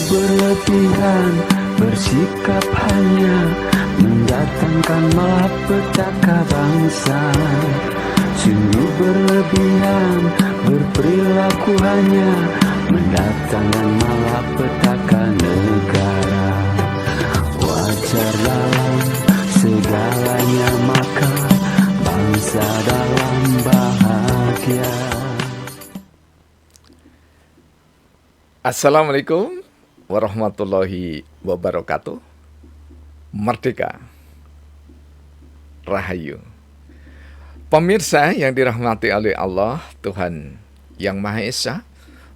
berlebihan, bersikap hanya mendatangkan malapetaka bangsa. Sungguh berlebihan, berperilaku hanya mendatangkan malapetaka negara. Wajar dalam segalanya, maka bangsa dalam bahagia. Assalamualaikum warahmatullahi wabarakatuh. Merdeka, Rahayu. Pemirsa yang dirahmati oleh Allah, Tuhan Yang Maha Esa,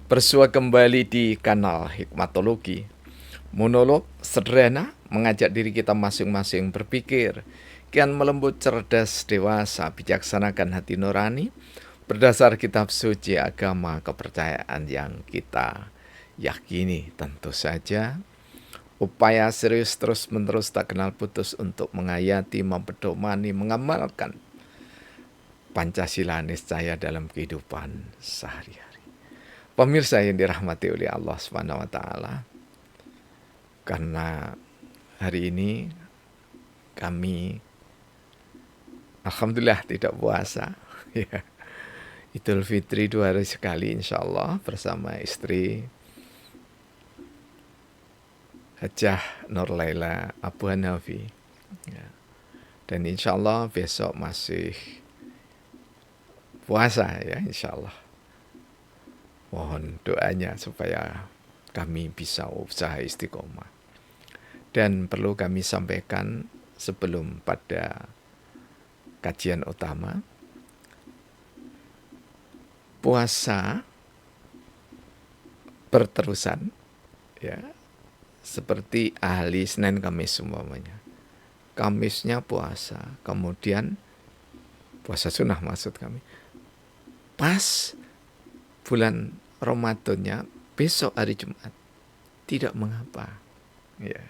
bersua kembali di kanal Hikmatologi. Monolog sederhana mengajak diri kita masing-masing berpikir, kian melembut, cerdas, dewasa, bijaksanakan hati nurani, berdasar kitab suci agama kepercayaan yang kita yakini. Tentu saja upaya serius terus-menerus tak kenal putus untuk menghayati, mempedomani, mengamalkan Pancasila niscaya dalam kehidupan sehari-hari. Pemirsa yang dirahmati oleh Allah SWT, karena hari ini kami alhamdulillah tidak puasa ya. Idul Fitri 2 hari sekali insya Allah bersama istri Hajah Nur Laila Abu Hanafi ya. Dan insya Allah besok masih puasa ya, insya Allah. Mohon doanya supaya kami bisa usaha istiqomah. Dan perlu kami sampaikan sebelum pada kajian utama, puasa berterusan ya, seperti ahli Senin Kamis umpamanya. Kamisnya puasa, kemudian puasa sunnah maksud kami. Pas bulan Ramadannya besok hari Jumat, tidak mengapa. Ya.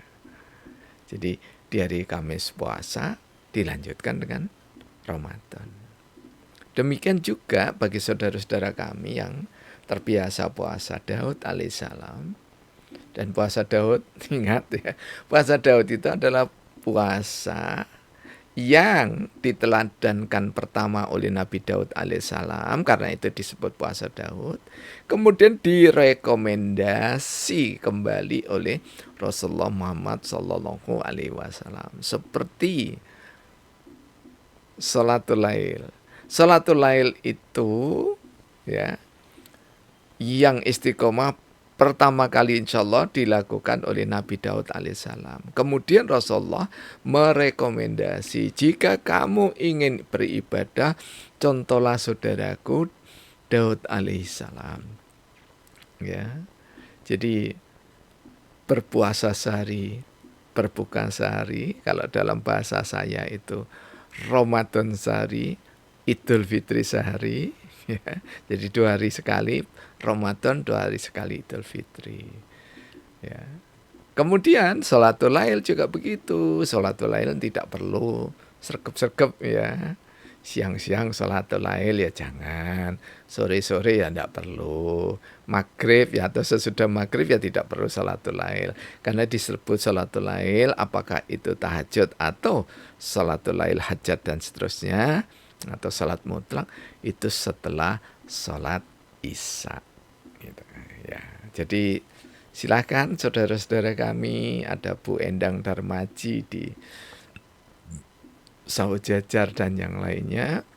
Jadi di hari Kamis puasa dilanjutkan dengan Ramadan. Demikian juga bagi saudara-saudara kami yang terbiasa puasa Daud alaihissalam. Dan puasa Daud, ingat ya, puasa Daud itu adalah puasa yang diteladankan pertama oleh Nabi Daud alaihissalam, karena itu disebut puasa Daud. Kemudian direkomendasi kembali oleh Rasulullah Muhammad Sallallahu Alaihi Wasallam, seperti Salatul Lail. Salatul Lail itu ya, yang istiqomah pertama kali insya Allah dilakukan oleh Nabi Daud alaihissalam. Kemudian Rasulullah merekomendasi, jika kamu ingin beribadah, contohlah saudaraku Daud alaihissalam. Ya, jadi berpuasa sehari, berbuka sehari. Kalau dalam bahasa saya itu Ramadan sehari, Idul Fitri sehari. Ya, jadi 2 hari sekali Ramadan, 2 hari sekali Idul Fitri. Ya. Kemudian sholatul lail juga begitu. Sholatul lail tidak perlu sergap-sergap ya. Siang-siang sholatul lail ya jangan. Sore-sore ya tidak perlu. Maghrib ya atau sesudah maghrib ya tidak perlu sholatul lail. Karena disebut sholatul lail, apakah itu tahajud atau sholatul lail hajat dan seterusnya, atau salat mutlak, itu setelah salat Isya gitu, ya. Jadi silakan saudara-saudara kami, ada Bu Endang Darmaji di Saujajar dan yang lainnya,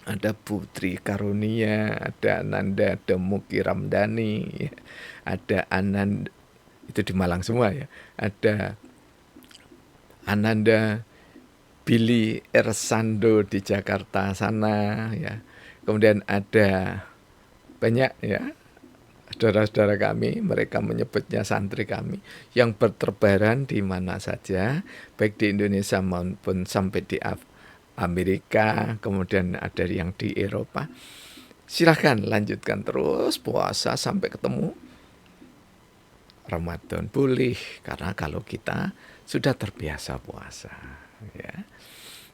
ada Putri Karunia, ada Ananda Demuki Ramdhani ya. Ada Ananda, itu di Malang semua ya, ada Ananda Billy Ersando di Jakarta sana ya. Kemudian ada banyak ya saudara-saudara kami, mereka menyebutnya santri kami yang berterbaran di mana saja, baik di Indonesia maupun sampai di Amerika, kemudian ada yang di Eropa. Silahkan lanjutkan terus puasa sampai ketemu Ramadan boleh, karena kalau kita sudah terbiasa puasa ya.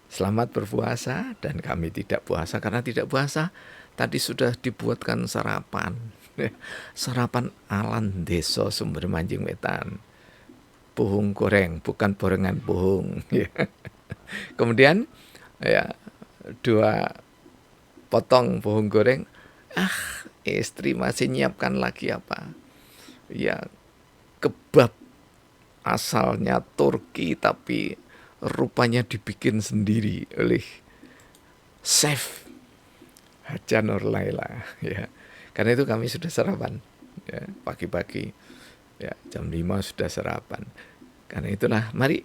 Selamat berpuasa, dan kami tidak puasa karena tidak puasa tadi sudah dibuatkan sarapan Sarapan alan desa Sumber Manjing Wetan. Puhung goreng, bukan borongan puhung. Kemudian ya 2 potong puhung goreng. Istri masih nyiapkan lagi apa? Ya, kebab asalnya Turki tapi rupanya dibikin sendiri oleh chef Haja Nur Laila, ya. Karena itu kami sudah sarapan, ya, pagi-pagi, ya, jam 5 sudah sarapan. Karena itulah, mari,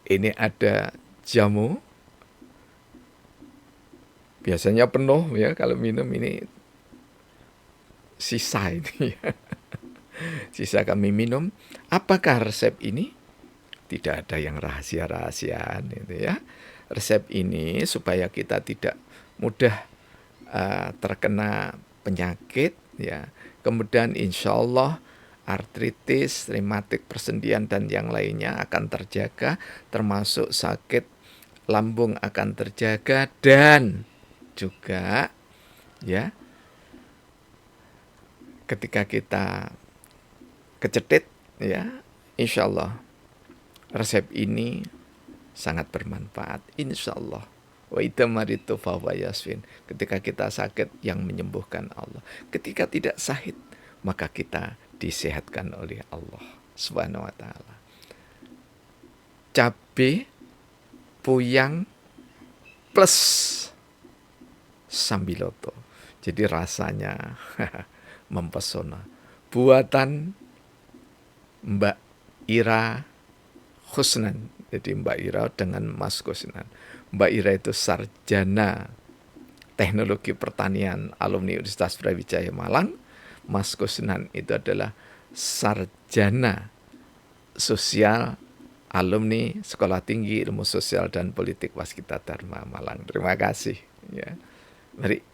ini ada jamu, biasanya penuh, ya, kalau minum ini sisa ini, ya. Sisa kami minum. Apakah resep ini? Tidak ada yang rahasia-rahasiaan, itu ya. Resep ini supaya kita tidak mudah terkena penyakit, ya. Kemudian insya Allah artritis, rematik, persendian dan yang lainnya akan terjaga, termasuk sakit lambung akan terjaga, dan juga ya ketika kita kecetit, ya, insya Allah resep ini sangat bermanfaat, insya Allah. Wa idza maritu fahuwa yasfin. Ketika kita sakit, yang menyembuhkan Allah. Ketika tidak sakit, maka kita disehatkan oleh Allah Subhanahu wa taala. Cabe puyang plus sambiloto. Jadi rasanya mempesona. Buatan Mbak Ira Khusnan. Jadi Mbak Ira dengan Mas Khusnan. Mbak Ira itu sarjana teknologi pertanian alumni Universitas Brawijaya Malang. Mas Khusnan itu adalah sarjana sosial alumni Sekolah Tinggi Ilmu Sosial dan Politik Waskita Dharma Malang. Terima kasih, ya. Mari.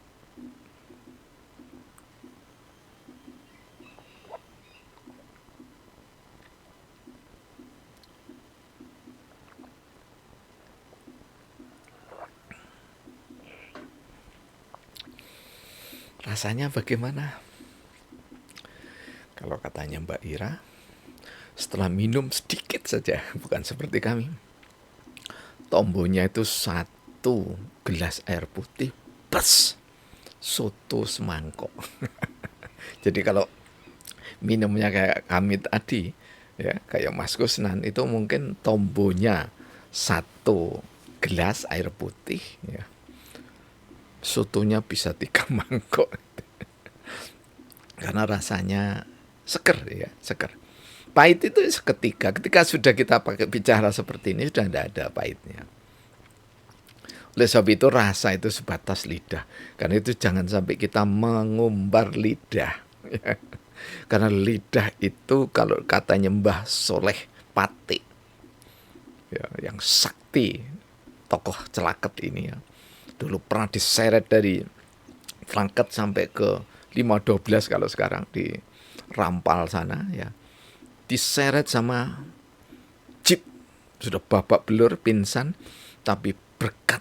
Rasanya bagaimana? Kalau katanya Mbak Ira, setelah minum sedikit saja, bukan seperti kami. Tombonya itu 1 gelas air putih, plus soto semangkok. Jadi kalau minumnya kayak kami tadi, ya, kayak Mas Kusnan, itu mungkin tombonya 1 gelas air putih, ya. Sotonya bisa 3 mangkok. Karena rasanya seger, ya, seger. Pahit itu seketika. Ketika sudah kita pakai bicara seperti ini, sudah tidak ada pahitnya. Oleh sebab itu rasa itu sebatas lidah. Karena itu jangan sampai kita mengumbar lidah. Karena lidah itu kalau katanya Mbah Soleh Pati, ya, yang sakti, tokoh Celaket ini, ya, dulu pernah diseret dari Flangket sampai ke 512 kalau sekarang di Rampal sana, ya. Diseret sama jeep, sudah babak belur, pingsan, tapi berkat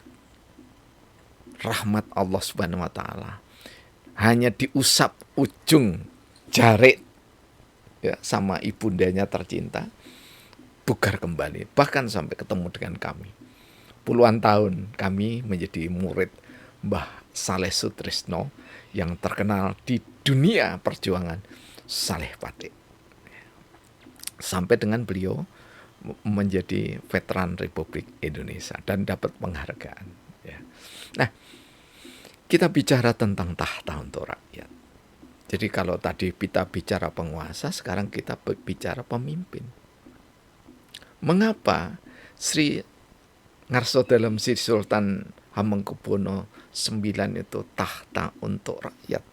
rahmat Allah Subhanahu wa taala, hanya diusap ujung jari, ya, sama ibundanya tercinta, bugar kembali, bahkan sampai ketemu dengan kami. Puluhan tahun kami menjadi murid Mbah Saleh Sutrisno yang terkenal di dunia perjuangan, Saleh Pati. Sampai dengan beliau menjadi veteran Republik Indonesia dan dapat penghargaan, ya. Nah, kita bicara tentang tahta untuk rakyat. Jadi kalau tadi kita bicara penguasa, sekarang kita bicara pemimpin. Mengapa Sri Ngarso dalam Sri Sultan Hamengkubuwono IX itu tahta untuk rakyat?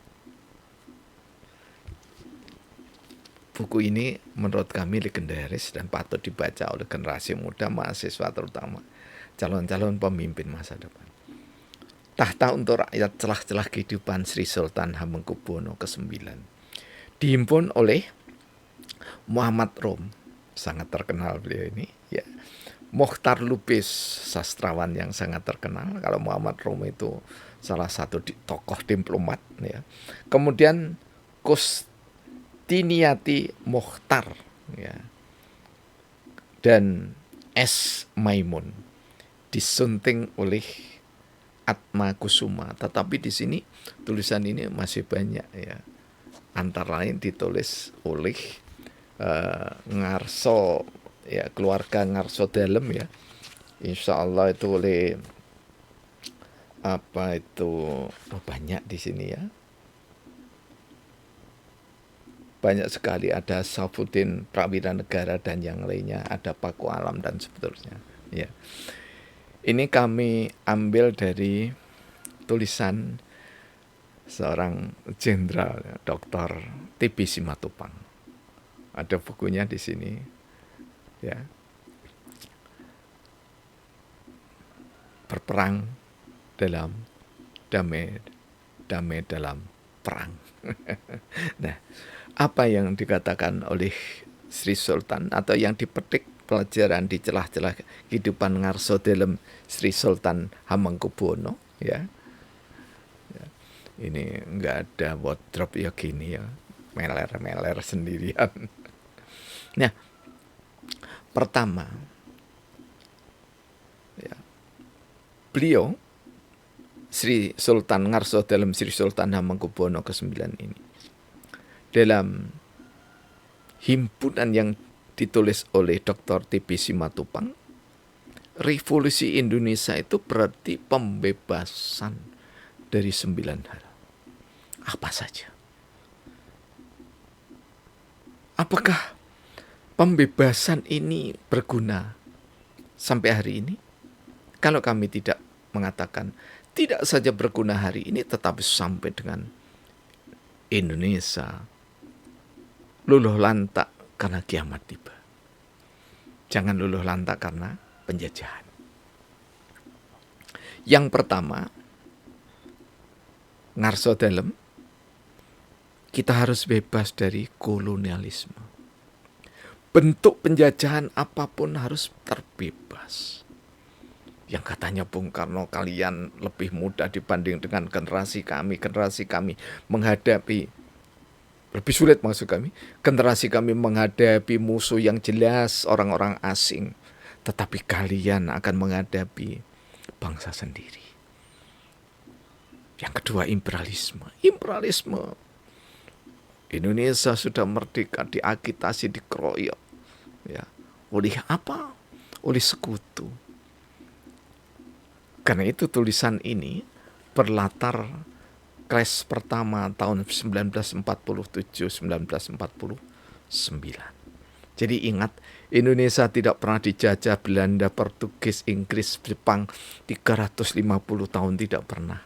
Buku ini menurut kami legendaris dan patut dibaca oleh generasi muda, mahasiswa terutama, calon-calon pemimpin masa depan. Tahta untuk rakyat, celah-celah kehidupan Sri Sultan Hamengkubuwono ke-9 dihimpun oleh Muhammad Rom, sangat terkenal beliau ini, ya. Mokhtar Lubis, sastrawan yang sangat terkenal. Kalau Muhammad Rom itu salah satu tokoh diplomat ya. Kemudian Kustiniati Mokhtar ya, dan S. Maimun disunting oleh Atma Kusuma. Tetapi di sini tulisan ini masih banyak ya. Antara lain ditulis oleh Ngarso ya, keluarga Ngarso Dalem ya. Insya Allah itu oleh banyak di sini ya. Banyak sekali, ada Saifuddin Prawira Negara dan yang lainnya, ada Paku Alam dan seterusnya. Ya. Ini kami ambil dari tulisan seorang jenderal Dr. TB Simatupang. Ada bukunya di sini. Ya. Berperang dalam damai dalam perang. Nah, apa yang dikatakan oleh Sri Sultan atau yang dipetik pelajaran di celah-celah kehidupan Ngarso Dalem Sri Sultan Hamengkubuwono ya. Ini enggak ada wardrobe ya gini ya, meler-meler sendirian. Nah, pertama ya, beliau Sri Sultan Ngarso Dalem Sri Sultan Hamengkubuwono ke-9 ini dalam himpunan yang ditulis oleh Dr. TB Simatupang, revolusi Indonesia itu berarti pembebasan dari 9 hal. Apa saja? Apakah pembebasan ini berguna sampai hari ini? Kalau kami tidak mengatakan tidak saja berguna hari ini, tetapi sampai dengan Indonesia luluh lantak karena kiamat tiba. Jangan luluh lantak karena penjajahan. Yang pertama, Ngarso Dalem, kita harus bebas dari kolonialisme. Bentuk penjajahan apapun harus terbebas. Yang katanya Bung Karno, kalian lebih mudah dibanding dengan generasi kami menghadapi, lebih sulit maksud kami, generasi kami menghadapi musuh yang jelas orang-orang asing, tetapi kalian akan menghadapi bangsa sendiri. Yang kedua, imperialisme. Indonesia sudah merdeka, diagitasi, dikeroyok ya. Oleh apa? Oleh sekutu. Karena itu tulisan ini berlatar Kres pertama tahun 1947-1949. Jadi ingat, Indonesia tidak pernah dijajah Belanda, Portugis, Inggris, Jepang 350 tahun, tidak pernah.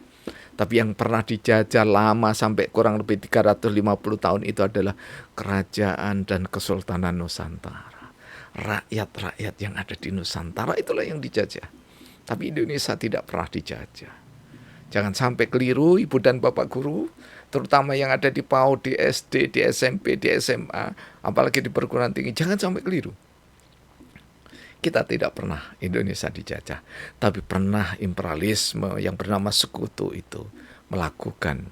Tapi yang pernah dijajah lama sampai kurang lebih 350 tahun itu adalah kerajaan dan kesultanan Nusantara. Rakyat-rakyat yang ada di Nusantara itulah yang dijajah. Tapi Indonesia tidak pernah dijajah. Jangan sampai keliru ibu dan bapak guru, terutama yang ada di PAUD, di SD, di SMP, di SMA, apalagi di perguruan tinggi. Jangan sampai keliru. Kita tidak pernah Indonesia dijajah, tapi pernah imperialisme yang bernama sekutu itu melakukan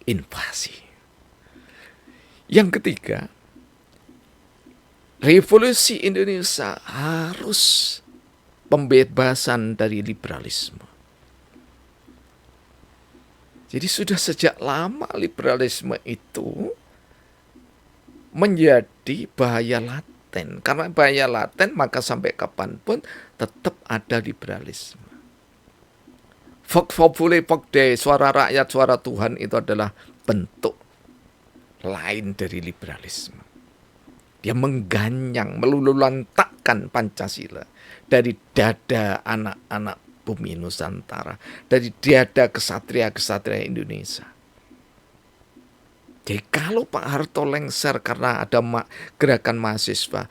invasi. Yang ketiga, revolusi Indonesia harus pembebasan dari liberalisme. Jadi sudah sejak lama liberalisme itu menjadi bahaya laten. Karena bahaya laten, maka sampai kapanpun tetap ada liberalisme. Vox populi vox Dei, suara rakyat, suara Tuhan, itu adalah bentuk lain dari liberalisme. Dia mengganyang, melululantakkan Pancasila dari dada anak-anak bumi Nusantara, dari dada kesatria-kesatria Indonesia. Jadi kalau Pak Harto lengser karena ada gerakan mahasiswa,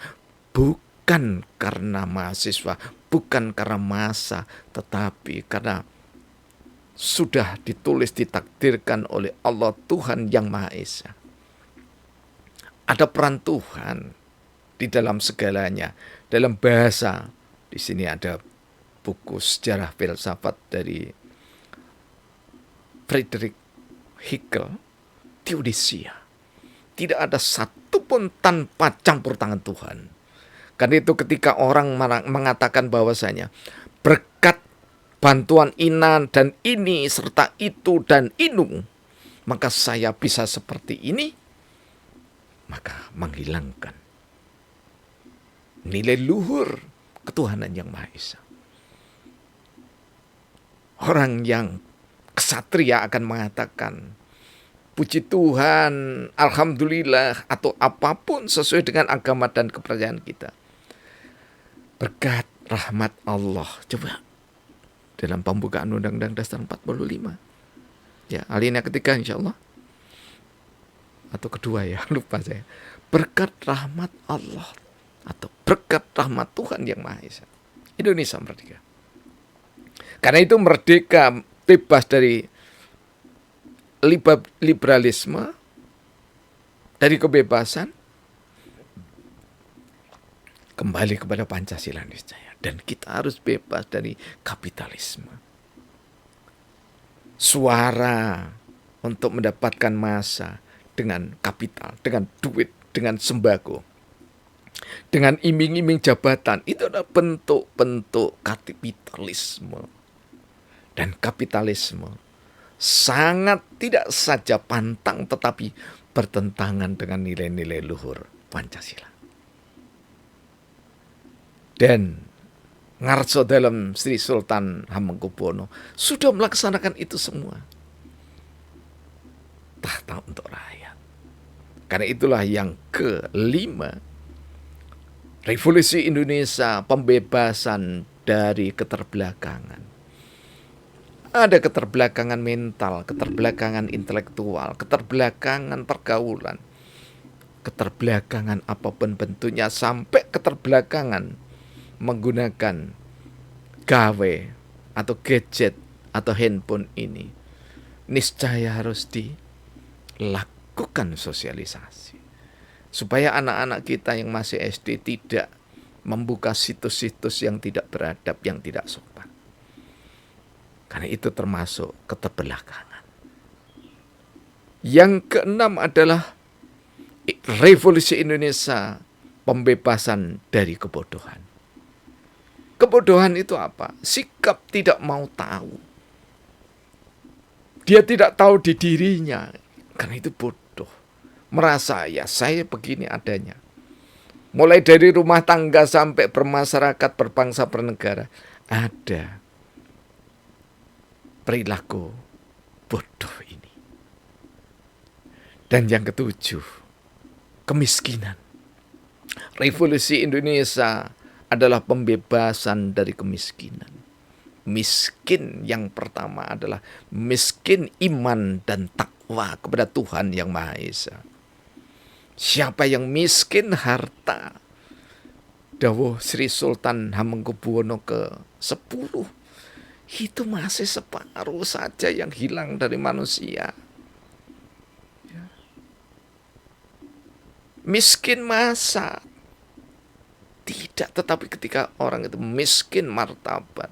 bukan karena mahasiswa, bukan karena massa, tetapi karena sudah ditulis, ditakdirkan oleh Allah Tuhan yang Maha Esa. Ada peran Tuhan di dalam segalanya, dalam bahasa. Di sini ada buku sejarah filsafat dari Friedrich Hegel, theodesia. Tidak ada satupun tanpa campur tangan Tuhan. Karena itu ketika orang mengatakan bahwasanya berkat bantuan inan dan ini serta itu dan inu, maka saya bisa seperti ini, maka menghilangkan nilai luhur ketuhanan yang Maha Esa. Orang yang kesatria akan mengatakan, puji Tuhan, alhamdulillah, atau apapun sesuai dengan agama dan kepercayaan kita. Berkat rahmat Allah. Coba dalam pembukaan Undang-Undang Dasar 45. Ya, alinea ketiga insya Allah. Atau kedua ya, lupa saya. Berkat rahmat Allah. Atau berkat rahmat Tuhan yang Maha Esa. Indonesia merdeka. Karena itu merdeka bebas dari liberalisme, dari kebebasan, kembali kepada Pancasila niscaya. Dan kita harus bebas dari kapitalisme. Suara untuk mendapatkan massa dengan kapital, dengan duit, dengan sembako, dengan iming-iming jabatan, itu adalah bentuk-bentuk kapitalisme. Dan kapitalisme sangat tidak saja pantang tetapi bertentangan dengan nilai-nilai luhur Pancasila. Dan Ngarso dalam Sri Sultan Hamengkubuwono sudah melaksanakan itu semua. Tahta untuk rakyat. Karena itulah yang kelima, Revolusi Indonesia, pembebasan dari keterbelakangan. Ada keterbelakangan mental, keterbelakangan intelektual, keterbelakangan pergaulan, keterbelakangan apapun bentuknya, sampai keterbelakangan menggunakan gawe atau gadget atau handphone ini. Niscaya harus dilakukan sosialisasi supaya anak-anak kita yang masih SD tidak membuka situs-situs yang tidak beradab, yang tidak sopan. Karena itu termasuk keterbelakangan. Yang keenam adalah Revolusi Indonesia, pembebasan dari kebodohan. Kebodohan itu apa? Sikap tidak mau tahu. Dia tidak tahu di dirinya. Karena itu bodoh. Merasa ya saya begini adanya. Mulai dari rumah tangga sampai bermasyarakat, berbangsa, bernegara. Ada perilaku bodoh ini. Dan yang ketujuh, kemiskinan. Revolusi Indonesia adalah pembebasan dari kemiskinan. Miskin yang pertama adalah miskin iman dan takwa kepada Tuhan yang Maha Esa. Siapa yang miskin harta, dawuh Sri Sultan Hamengkubuwono ke-10, itu masih separuh saja yang hilang dari manusia. Miskin masa tidak, tetapi ketika orang itu miskin martabat,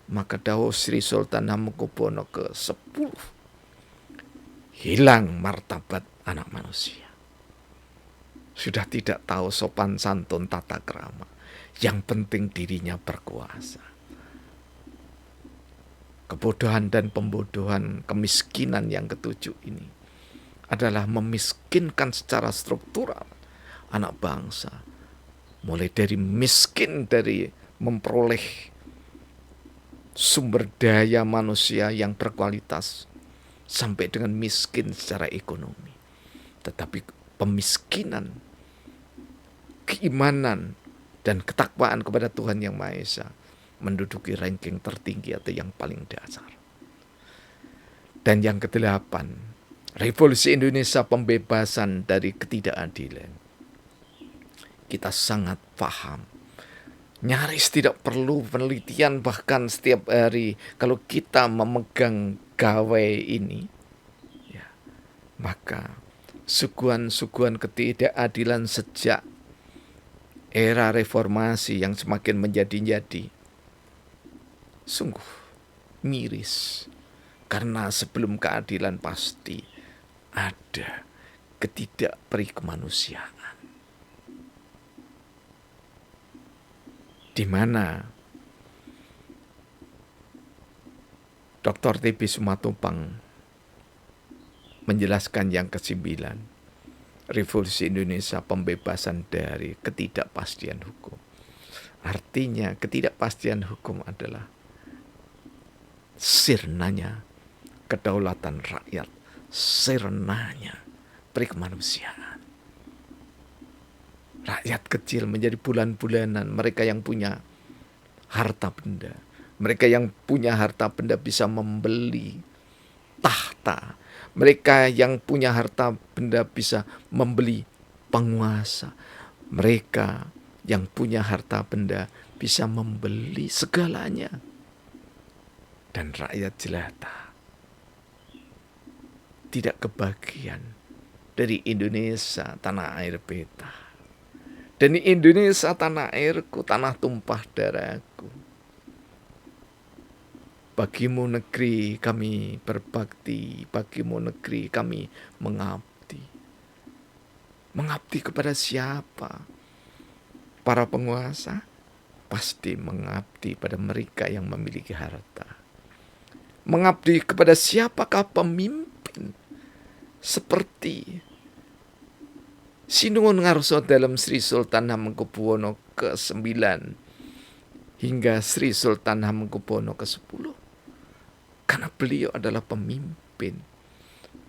maka dawuh Sri Sultan Hamengkubuwono ke-10, hilang martabat anak manusia. Sudah tidak tahu sopan santun tata krama. Yang penting dirinya berkuasa. Kebodohan dan pembodohan, kemiskinan yang ketujuh ini adalah memiskinkan secara struktural anak bangsa. Mulai dari miskin dari memperoleh sumber daya manusia yang berkualitas, sampai dengan miskin secara ekonomi. Tetapi pemiskinan, keimanan, dan ketakwaan kepada Tuhan yang Maha Esa menduduki ranking tertinggi atau yang paling dasar. Dan yang kedelapan, Revolusi Indonesia, pembebasan dari ketidakadilan. Kita sangat paham, nyaris tidak perlu penelitian, bahkan setiap hari kalau kita memegang gawe ini, ya, maka suguhan-suguhan ketidakadilan sejak era reformasi yang semakin menjadi-jadi sungguh miris. Karena sebelum keadilan pasti ada ketidakperi kemanusiaan. Di mana Dr. T.B. Simatupang menjelaskan yang ke-9, Revolusi Indonesia, pembebasan dari ketidakpastian hukum. Artinya ketidakpastian hukum adalah sirnanya kedaulatan rakyat, sirnanya perikemanusiaan. Rakyat kecil menjadi bulan-bulanan, mereka yang punya harta benda. Mereka yang punya harta benda bisa membeli tahta. Mereka yang punya harta benda bisa membeli penguasa. Mereka yang punya harta benda bisa membeli segalanya. Dan rakyat jelata tidak kebagian dari Indonesia, tanah air beta. Dan Indonesia, tanah airku, tanah tumpah darahku. Bagimu negeri kami berbakti, bagimu negeri kami mengabdi. Mengabdi kepada siapa? Para penguasa pasti mengabdi pada mereka yang memiliki harta. Mengabdi kepada siapakah pemimpin? Seperti Sinuwun Ngarso dalam Sri Sultan Hamengkubuwono ke-9 hingga Sri Sultan Hamengkubuwono ke-10. Karena beliau adalah pemimpin,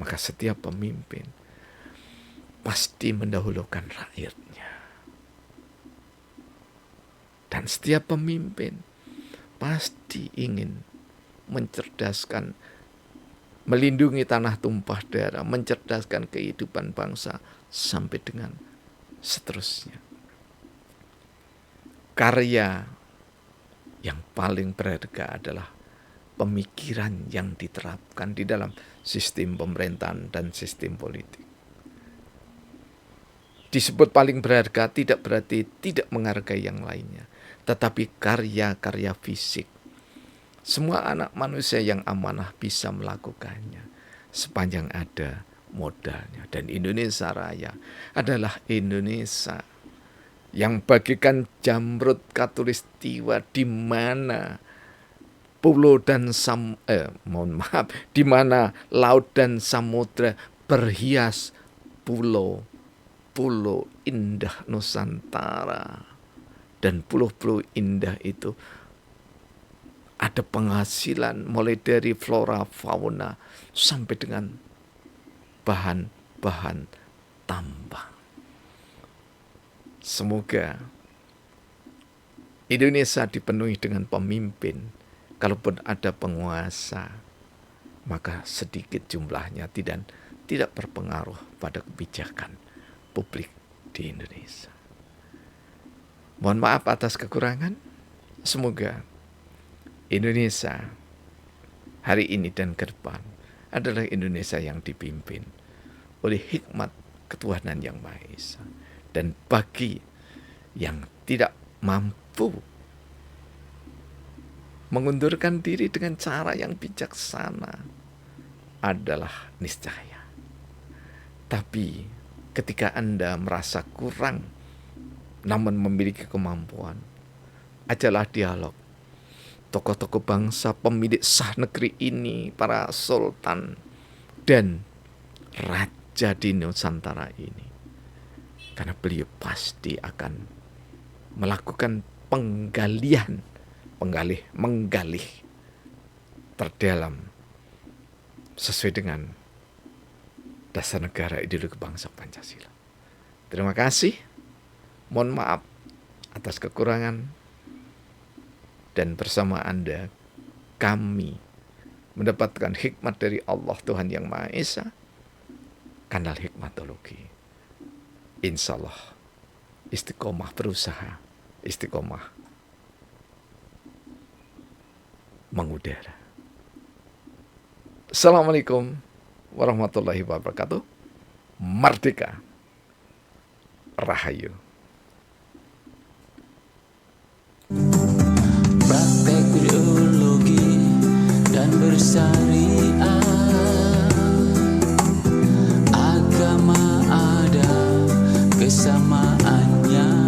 maka setiap pemimpin pasti mendahulukan rakyatnya. Dan setiap pemimpin pasti ingin mencerdaskan, melindungi tanah tumpah darah, mencerdaskan kehidupan bangsa sampai dengan seterusnya. Karya yang paling berharga adalah pemikiran yang diterapkan di dalam sistem pemerintahan dan sistem politik. Disebut paling berharga tidak berarti tidak menghargai yang lainnya, tetapi karya-karya fisik. Semua anak manusia yang amanah bisa melakukannya sepanjang ada modalnya. Dan Indonesia Raya adalah Indonesia yang bagikan jamrut katulistiwa, di mana pulau dan di mana laut dan samudra berhias pulau-pulau indah Nusantara. Dan pulau-pulau indah itu ada penghasilan mulai dari flora fauna sampai dengan bahan-bahan tambang. Semoga Indonesia dipenuhi dengan pemimpin. Kalaupun ada penguasa, maka sedikit jumlahnya tidak berpengaruh pada kebijakan publik di Indonesia. Mohon maaf atas kekurangan. Semoga Indonesia hari ini dan ke depan adalah Indonesia yang dipimpin oleh hikmat ketuhanan yang Maha Esa. Dan bagi yang tidak mampu mengundurkan diri dengan cara yang bijaksana adalah niscaya. Tapi ketika Anda merasa kurang namun memiliki kemampuan, ajalah dialog tokoh-tokoh bangsa, pemilik sah negeri ini, para sultan dan raja di Nusantara ini. Karena beliau pasti akan melakukan menggalih terdalam sesuai dengan dasar negara ideologi bangsa Pancasila. Terima kasih. Mohon maaf atas kekurangan. Dan bersama Anda kami mendapatkan hikmat dari Allah Tuhan Yang Maha Esa, kanal hikmatologi. Insya Allah istiqomah berusaha, istiqomah mengudara. Assalamualaikum warahmatullahi wabarakatuh. Merdeka, Rahayu. Praktek ideologi dan bersyariat kemuliaannya.